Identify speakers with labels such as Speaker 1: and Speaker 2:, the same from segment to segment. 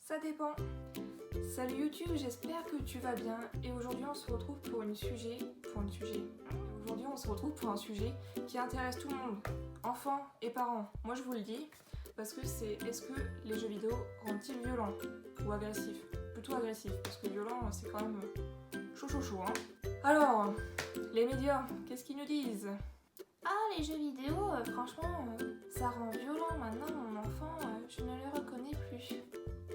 Speaker 1: Ça dépend. Salut YouTube, j'espère que tu vas bien et aujourd'hui on se retrouve pour un sujet. Aujourd'hui on se retrouve pour un sujet qui intéresse tout le monde, enfants et parents. Moi je vous le dis parce que c'est est-ce que les jeux vidéo rendent-ils violents ou agressifs? Plutôt agressifs parce que violent c'est quand même chaud hein. Alors, les médias, qu'est-ce qu'ils nous disent? Ah, les jeux vidéo, franchement, ça rend violent maintenant, mon enfant, je ne le reconnais plus.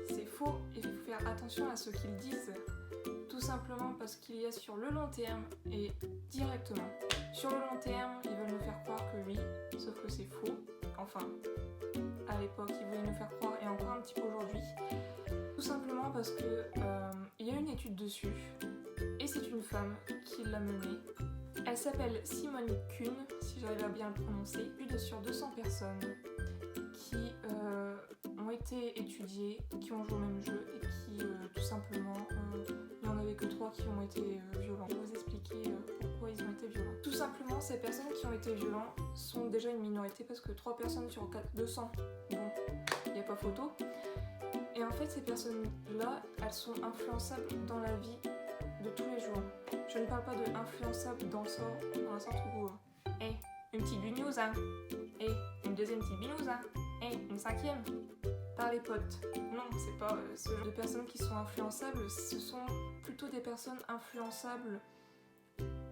Speaker 1: C'est faux, et il faut faire attention à ce qu'ils disent. Tout simplement parce qu'il y a sur le long terme, et directement, sur le long terme, ils veulent nous faire croire que oui, sauf que c'est faux. Enfin, à l'époque, ils voulaient nous faire croire, et encore un petit peu aujourd'hui. Tout simplement parce que il y a une étude dessus, et c'est une femme qui l'a menée. Elle s'appelle Simone Kuhn, si j'arrive à bien le prononcer. Plus sur 200 personnes qui ont été étudiées, qui ont joué au même jeu et qui tout simplement, il n'y en avait que 3 qui ont été violents. Je vais vous expliquer pourquoi ils ont été violents. Tout simplement, ces personnes qui ont été violentes sont déjà une minorité parce que 3 personnes sur 200, bon, il n'y a pas photo. Et en fait, ces personnes-là, elles sont influençables dans la vie de tous les jours. Je ne parle pas de influençable dans le sens où une petite binouze hein, une deuxième petite binouze hein, une cinquième par les potes. Non, c'est pas ce genre de personnes qui sont influençables, ce sont plutôt des personnes influençables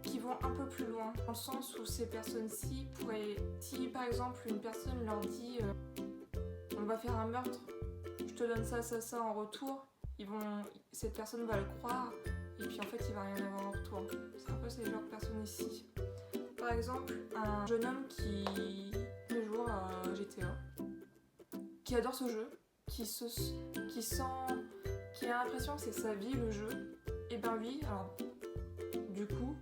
Speaker 1: qui vont un peu plus loin, dans le sens où ces personnes-ci pourraient, si par exemple une personne leur dit on va faire un meurtre, je te donne ça en retour, cette personne va le croire. Et puis en fait il va rien avoir en retour. C'est un peu ces genres de personnes ici. Par exemple, un jeune homme qui joue à GTA, qui adore ce jeu, qui a l'impression que c'est sa vie le jeu, et ben lui, alors du coup,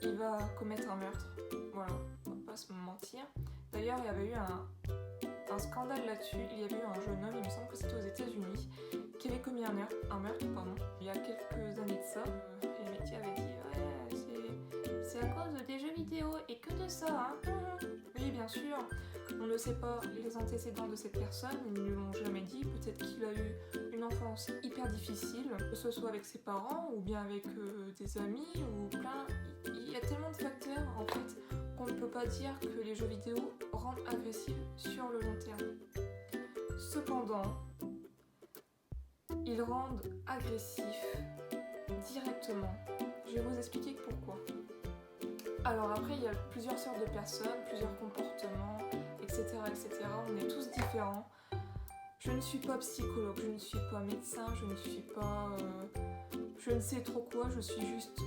Speaker 1: il va commettre un meurtre. Voilà, on va pas se mentir. D'ailleurs il y avait eu un scandale là-dessus, il y avait eu un jeune homme, il me semble que c'était aux États-Unis, qui avait commis un meurtre, il y a quelques années de ça. Les médias avaient dit c'est à cause des jeux vidéo et que de ça hein. Oui bien sûr, on ne sait pas les antécédents de cette personne, ils ne l'ont jamais dit, peut-être qu'il a eu une enfance hyper difficile, que ce soit avec ses parents ou bien avec des amis ou plein, il y a tellement de facteurs en fait qu'on ne peut pas dire que les jeux vidéo rendent agressifs sur le long terme. Cependant, ils rendent agressifs directement. Je vais vous expliquer pourquoi. Alors après, il y a plusieurs sortes de personnes, plusieurs comportements, etc. On est tous différents. Je ne suis pas psychologue, je ne suis pas médecin, je ne suis pas... je ne sais trop quoi, je suis juste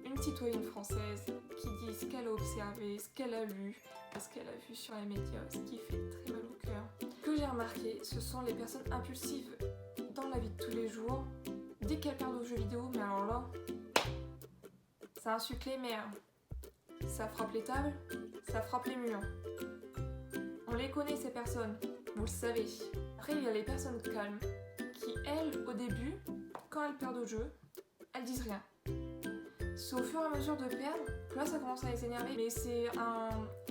Speaker 1: une citoyenne française qui dit ce qu'elle a observé, ce qu'elle a lu, et ce qu'elle a vu sur les médias, ce qui fait très mal au cœur. Ce que j'ai remarqué, ce sont les personnes impulsives dans la vie de tous les jours. Dès qu'elles perdent aux jeux vidéo, mais alors là, ça insulte les mères, ça frappe les tables, ça frappe les murs. On les connaît ces personnes, vous le savez. Après il y a les personnes calmes qui elles, au début, quand elles perdent au jeu, elles disent rien. C'est au fur et à mesure de perdre que là ça commence à les énerver. Mais c'est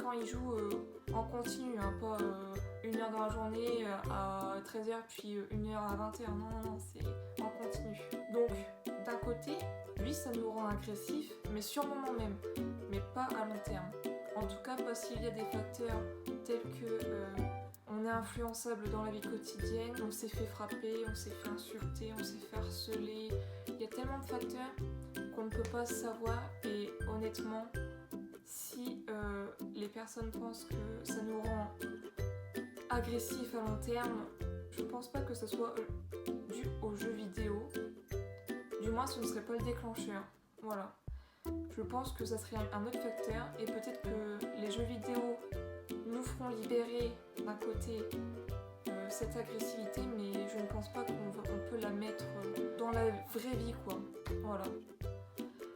Speaker 1: quand ils jouent en continu, hein, pas 1h dans la journée à 13h puis 1h à 20h. Non, c'est en continu. Donc d'un côté, oui ça nous rend agressifs, mais sur le moment même, mais pas à long terme. En tout cas pas s'il y a des facteurs tels que on est influençable dans la vie quotidienne, on s'est fait frapper, on s'est fait insulter, on s'est fait harceler. Il y a tellement de facteurs qu'on ne peut pas savoir, et honnêtement, si les personnes pensent que ça nous rend agressifs à long terme, je pense pas que ce soit dû aux jeux vidéo. Du moins, ce ne serait pas le déclencheur. Voilà. Je pense que ça serait un autre facteur, et peut-être que les jeux vidéo nous feront libérer d'un côté cette agressivité, mais je ne pense pas qu'on peut la mettre dans la vraie vie, quoi. Voilà.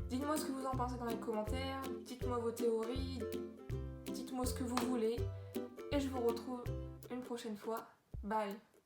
Speaker 1: Dites-moi ce que vous en pensez dans les commentaires, dites-moi vos théories, dites-moi ce que vous voulez, et je vous retrouve une prochaine fois. Bye!